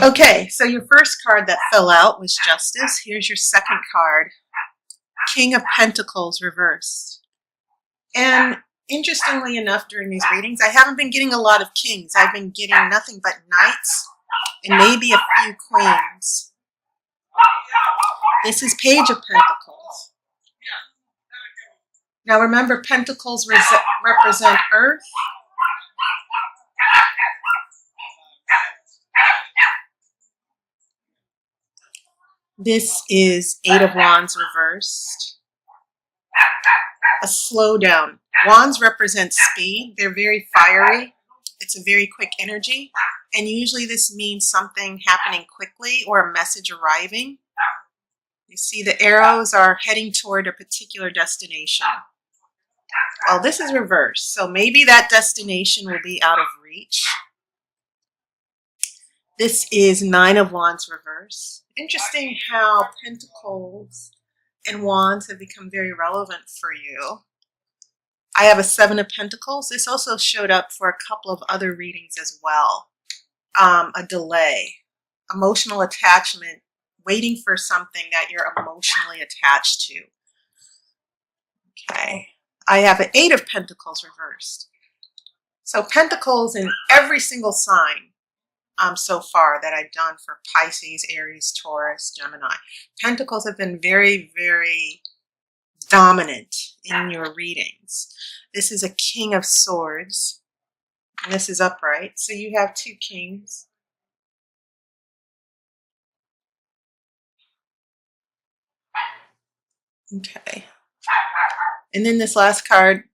Okay, so your first card that fell out was Justice. Here's your second card, King of Pentacles reversed. And interestingly enough, during these readings, I haven't been getting a lot of kings. I've been getting nothing but knights and maybe a few queens. This is Page of Pentacles. Now remember, pentacles represent earth. This is Eight of Wands reversed. A slowdown. Wands represent speed. They're very fiery. It's a very quick energy. And usually this means something happening quickly or a message arriving. You see the arrows are heading toward a particular destination. Well, this is reversed, so maybe that destination will be out of reach. This is Nine of Wands reversed. Interesting how Pentacles and Wands have become very relevant for you. I have a Seven of Pentacles. This also showed up for a couple of other readings as well. A delay, emotional attachment, waiting for something that you're emotionally attached to. Okay. I have an Eight of Pentacles reversed. So Pentacles in every single sign so far that I've done for Pisces, Aries, Taurus, Gemini. Pentacles have been very, very dominant in your readings. This is a King of Swords. And this is upright. So you have two kings. Okay. And then this last card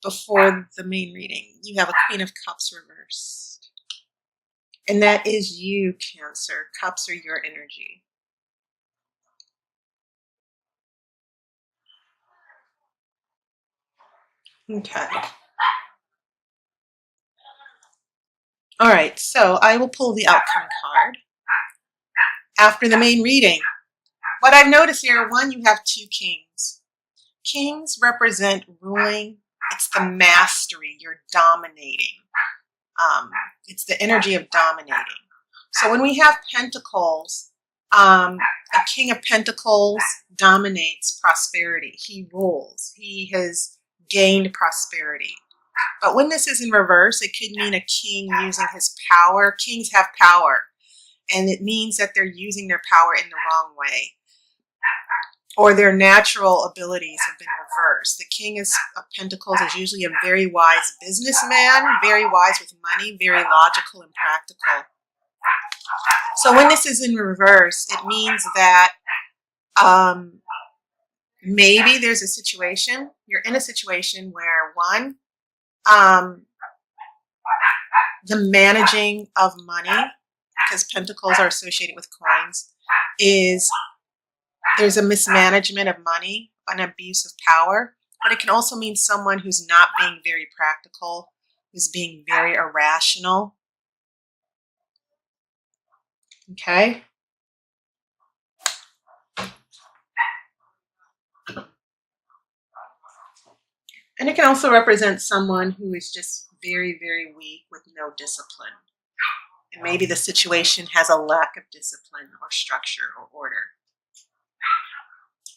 before the main reading, you have a Queen of Cups reversed. And that is you, Cancer. Cups are your energy. Okay. All right, so I will pull the outcome card after the main reading. What I've noticed here, one, you have two kings. Kings represent ruling. It's the mastery. You're dominating. It's the energy of dominating. So when we have pentacles, a King of Pentacles dominates prosperity. He rules. He has gained prosperity. But when this is in reverse, it could mean a king using his power. Kings have power, and it means that they're using their power in the wrong way, or their natural abilities have been reversed. The King of Pentacles is usually a very wise businessman, very wise with money, very logical and practical. So when this is in reverse, it means that maybe there's a situation, you're in a situation where one, the managing of money, because pentacles are associated with coins, is there's a mismanagement of money, an abuse of power, but it can also mean someone who's not being very practical, who's being very irrational. Okay? And it can also represent someone who is just very, very weak with no discipline. And maybe the situation has a lack of discipline or structure or order.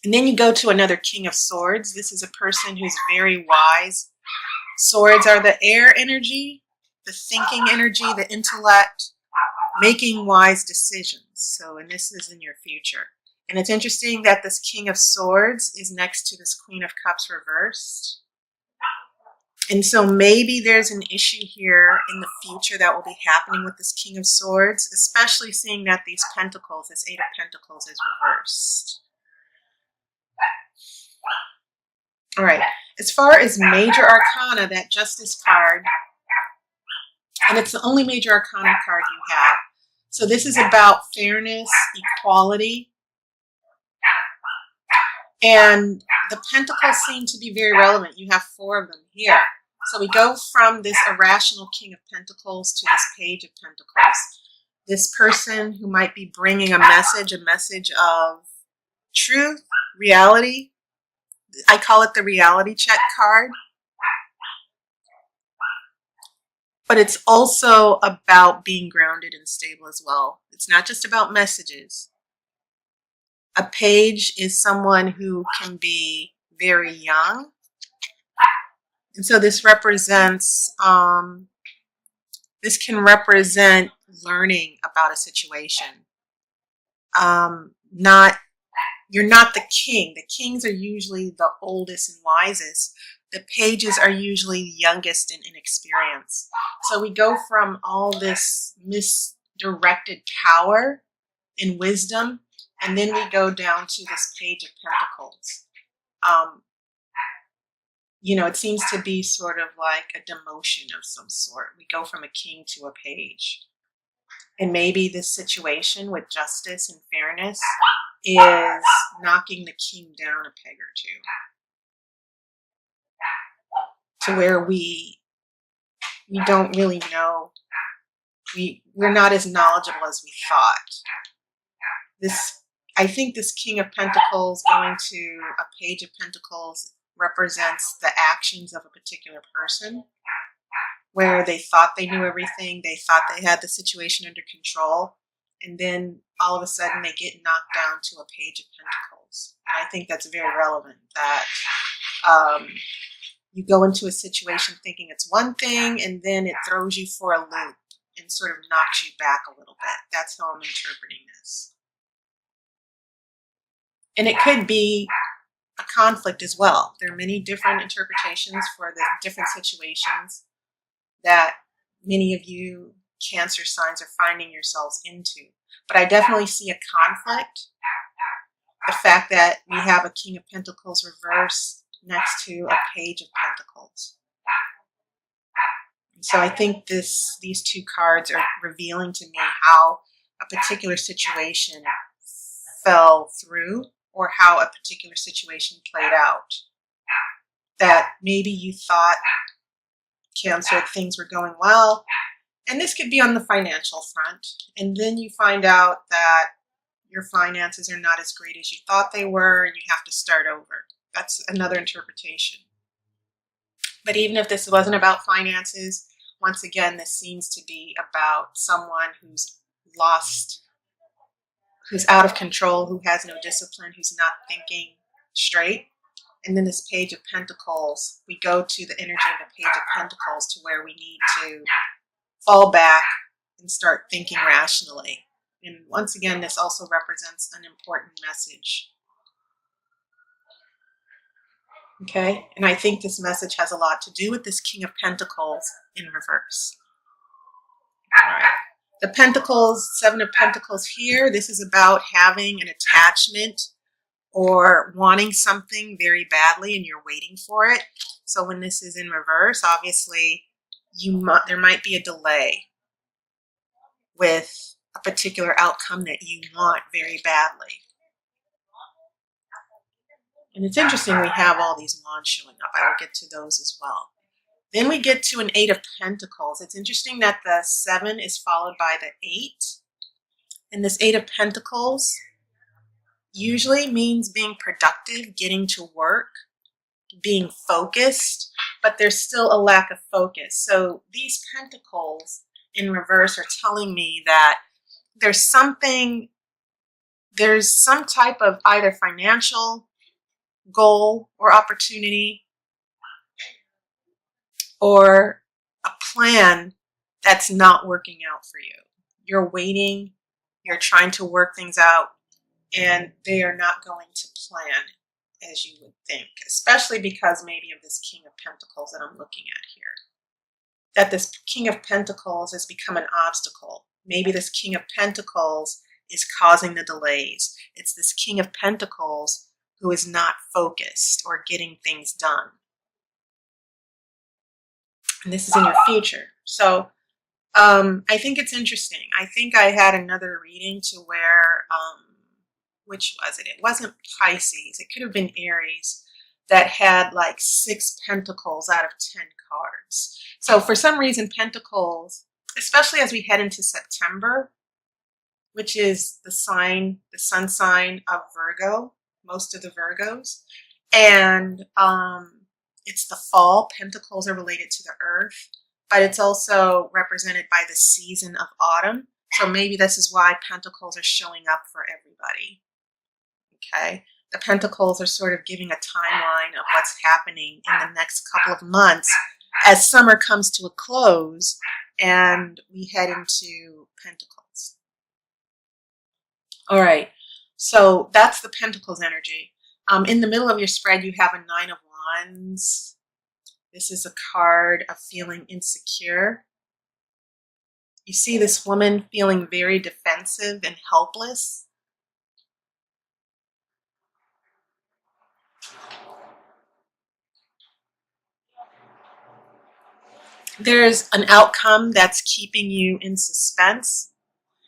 And then you go to another King of Swords. This is a person who's very wise. Swords are the air energy, the thinking energy, the intellect, making wise decisions. So, and this is in your future. And it's interesting that this King of Swords is next to this Queen of Cups reversed. And so maybe there's an issue here in the future that will be happening with this King of Swords, especially seeing that these pentacles, this Eight of Pentacles, is reversed. All right, as far as major arcana, that Justice card, and it's the only major arcana card you have. So this is about fairness, equality, and the pentacles seem to be very relevant. You have four of them here. So we go from this irrational King of Pentacles to this Page of Pentacles. This person who might be bringing a message of truth, reality. I call it the reality check card. but it's also about being grounded and stable as well. It's not just about messages. A page is someone who can be very young. And so this can represent learning about a situation. You're not the king. The kings are usually the oldest and wisest. The pages are usually the youngest and inexperienced. So we go from all this misdirected power and wisdom, and then we go down to this Page of Pentacles. It seems to be sort of like a demotion of some sort. We go from a king to a page. And maybe this situation with justice and fairness is knocking the king down a peg or two, to where we don't really know. We're not as knowledgeable as we thought. I think this King of Pentacles going to a Page of Pentacles represents the actions of a particular person, where they thought they knew everything, they thought they had the situation under control, and then all of a sudden they get knocked down to a Page of Pentacles. And I think that's very relevant, that you go into a situation thinking it's one thing, and then it throws you for a loop and sort of knocks you back a little bit. That's how I'm interpreting this. And it could be a conflict as well. There are many different interpretations for the different situations that many of you Cancer signs are finding yourselves into. But I definitely see a conflict. The fact that we have a King of Pentacles reversed next to a Page of Pentacles. So I think these two cards are revealing to me how a particular situation fell through, or how a particular situation played out. That maybe you thought, Cancer, things were going well, and this could be on the financial front, and then you find out that your finances are not as great as you thought they were, and you have to start over. That's another interpretation. But even if this wasn't about finances, once again, this seems to be about someone who's lost, who's out of control, who has no discipline, who's not thinking straight. And then this Page of Pentacles, we go to the energy of the Page of Pentacles to where we need to fall back and start thinking rationally. And once again, this also represents an important message. Okay, and I think this message has a lot to do with this King of Pentacles in reverse. All right. The Pentacles, Seven of Pentacles here, this is about having an attachment or wanting something very badly and you're waiting for it. So when this is in reverse, obviously there might be a delay with a particular outcome that you want very badly. And it's interesting we have all these wands showing up. I will get to those as well. Then we get to an Eight of Pentacles. It's interesting that the 7 is followed by the 8. And this Eight of Pentacles usually means being productive, getting to work, being focused, but there's still a lack of focus. So these pentacles in reverse are telling me that there's some type of either financial goal or opportunity or a plan that's not working out for you. You're waiting, you're trying to work things out, and they are not going to plan as you would think, especially because maybe of this King of Pentacles that I'm looking at here. That this King of Pentacles has become an obstacle. Maybe this King of Pentacles is causing the delays. It's this King of Pentacles who is not focused or getting things done. And this is in your future. So I think it's interesting. I think I had another reading to where, which was it? It wasn't Pisces. It could have been Aries that had like 6 pentacles out of 10 cards. So for some reason, pentacles, especially as we head into September, which is the sun sign of Virgo, most of the Virgos, and it's the fall. Pentacles are related to the earth, but it's also represented by the season of autumn. So maybe this is why Pentacles are showing up for everybody. Okay. The Pentacles are sort of giving a timeline of what's happening in the next couple of months as summer comes to a close and we head into Pentacles. All right. So that's the Pentacles energy. In the middle of your spread, you have a Nine of Wands. This is a card of feeling insecure. You see this woman feeling very defensive and helpless. There's an outcome that's keeping you in suspense.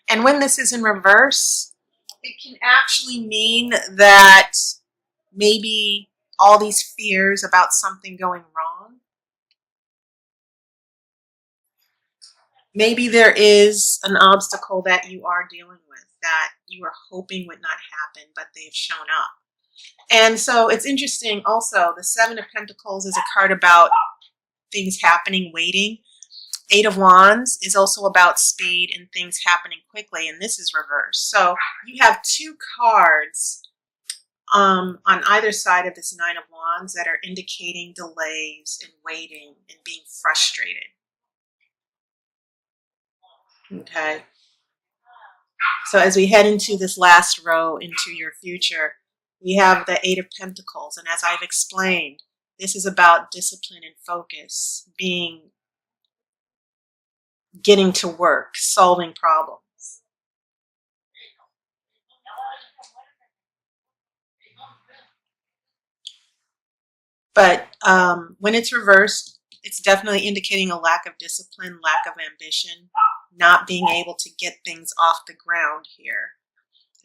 And when this is in reverse, it can actually mean that maybe all these fears about something going wrong. Maybe there is an obstacle that you are dealing with that you are hoping would not happen, but they've shown up. And so it's interesting also, the Seven of Pentacles is a card about things happening, waiting. Eight of Wands is also about speed and things happening quickly, and this is reversed. So you have two cards on either side of this Nine of Wands that are indicating delays and waiting and being frustrated. Okay. So as we head into this last row into your future, we have the Eight of Pentacles. And as I've explained, this is about discipline and focus, getting to work, solving problems. But when it's reversed, it's definitely indicating a lack of discipline, lack of ambition, not being able to get things off the ground here.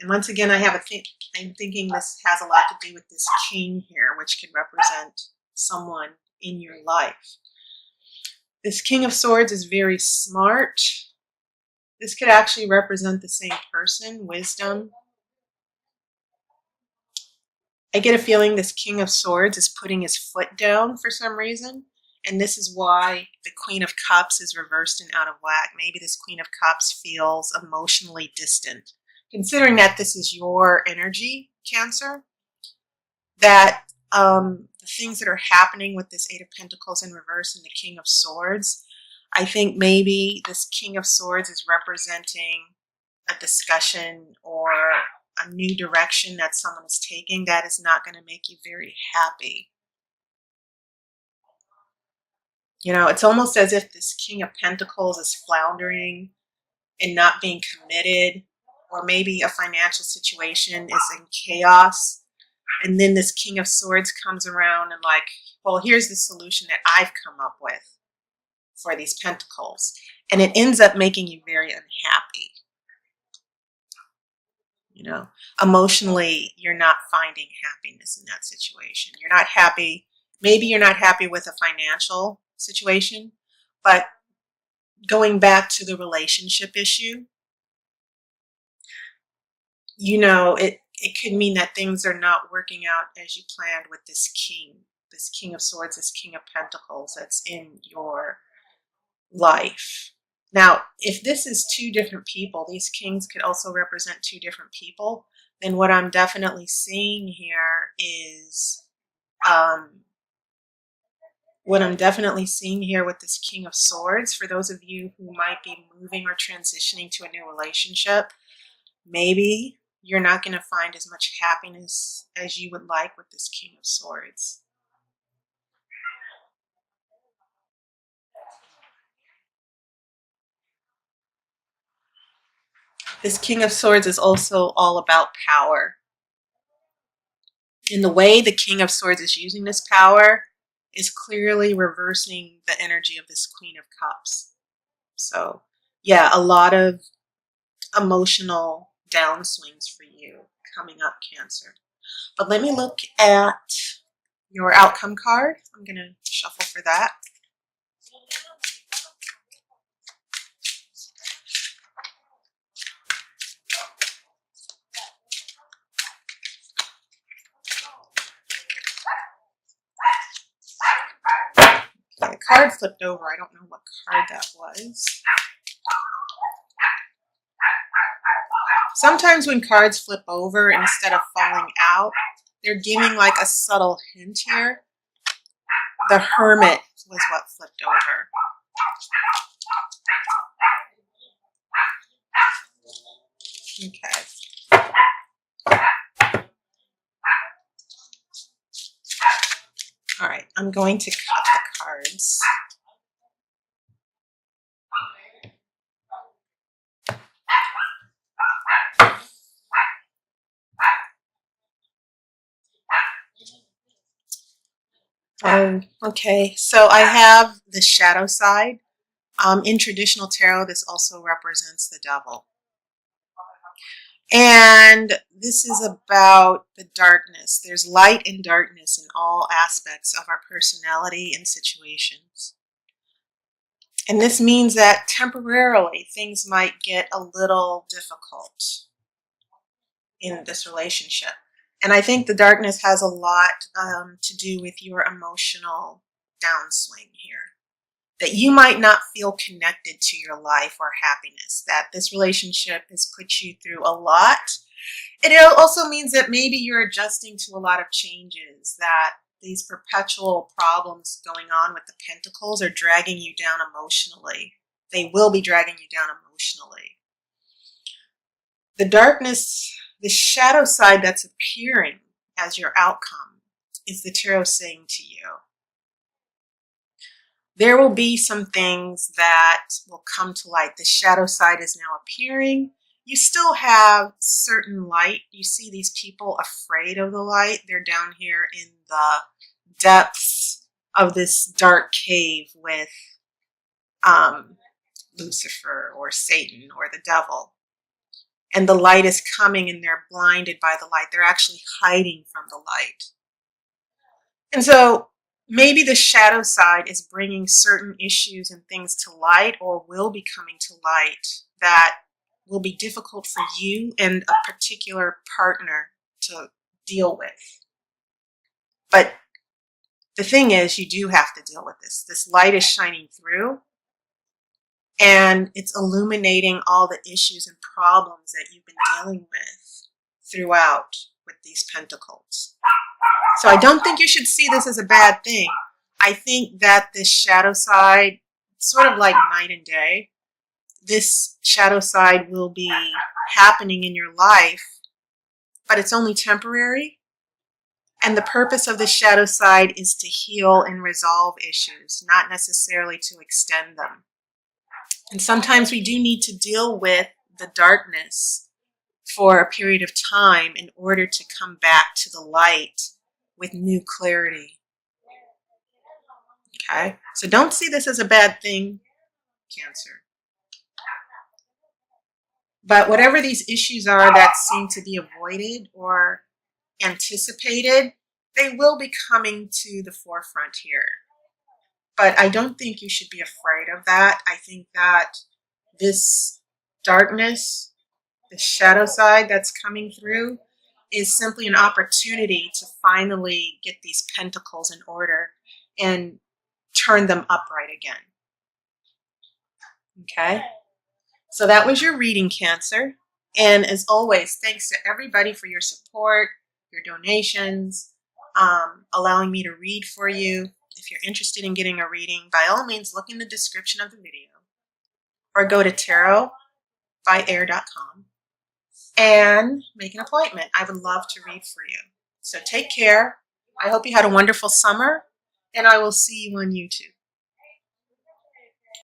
And once again, I'm thinking this has a lot to do with this king here, which can represent someone in your life. This King of Swords is very smart. This could actually represent the same person, wisdom. I get a feeling this King of Swords is putting his foot down for some reason. And this is why the Queen of Cups is reversed and out of whack. Maybe this Queen of Cups feels emotionally distant. Considering that this is your energy, Cancer, that the things that are happening with this Eight of Pentacles in reverse and the King of Swords, I think maybe this King of Swords is representing a discussion or a new direction that someone is taking that is not going to make you very happy. You know, it's almost as if this King of Pentacles is floundering and not being committed, or maybe a financial situation is in chaos. And then this King of Swords comes around and like, well, here's the solution that I've come up with for these pentacles. And it ends up making you very unhappy. You know, emotionally, you're not finding happiness in that situation. You're not happy. Maybe you're not happy with a financial situation, but going back to the relationship issue, you know, it could mean that things are not working out as you planned with this King of Swords, this King of Pentacles that's in your life. Now, if this is two different people, these kings could also represent two different people, then what I'm definitely seeing here is, with this King of Swords, for those of you who might be moving or transitioning to a new relationship, maybe you're not going to find as much happiness as you would like with this King of Swords. This King of Swords is also all about power. In the way the King of Swords is using this power is clearly reversing the energy of this Queen of Cups. So, yeah, a lot of emotional downswings for you coming up, Cancer. But let me look at your outcome card. I'm going to shuffle for that. The card flipped over. I don't know what card that was. Sometimes when cards flip over, instead of falling out, they're giving like a subtle hint here. The Hermit was what flipped over. Okay. All right, I'm going to cut the cards. Okay, so I have the shadow side. In traditional tarot, this also represents the devil. And this is about the darkness. There's light and darkness in all aspects of our personality and situations. And this means that temporarily things might get a little difficult in this relationship. And I think the darkness has a lot to do with your emotional downswing here. That you might not feel connected to your life or happiness. That this relationship has put you through a lot. It also means that maybe you're adjusting to a lot of changes. That these perpetual problems going on with the pentacles are dragging you down emotionally. They will be dragging you down emotionally. The darkness, the shadow side that's appearing as your outcome is the tarot saying to you, there will be some things that will come to light. The shadow side is now appearing. You still have certain light. You see these people afraid of the light. They're down here in the depths of this dark cave with Lucifer or Satan or the devil. And the light is coming and they're blinded by the light. They're actually hiding from the light. And so maybe the shadow side is bringing certain issues and things to light, or will be coming to light, that will be difficult for you and a particular partner to deal with. But the thing is, you do have to deal with this. This light is shining through, and it's illuminating all the issues and problems that you've been dealing with throughout with these pentacles. So I don't think you should see this as a bad thing. I think that this shadow side, sort of like night and day, this shadow side will be happening in your life, but it's only temporary. And the purpose of the shadow side is to heal and resolve issues, not necessarily to extend them. And sometimes we do need to deal with the darkness for a period of time in order to come back to the light with new clarity. Okay? So don't see this as a bad thing, Cancer. But whatever these issues are that seem to be avoided or anticipated, they will be coming to the forefront here. But I don't think you should be afraid of that. I think that this darkness, the shadow side that's coming through, is simply an opportunity to finally get these pentacles in order and turn them upright again. Okay? So that was your reading, Cancer. And as always, thanks to everybody for your support, your donations, allowing me to read for you. If you're interested in getting a reading, by all means, look in the description of the video or go to tarotbyair.com and make an appointment. I would love to read for you. So take care. I hope you had a wonderful summer, and I will see you on YouTube.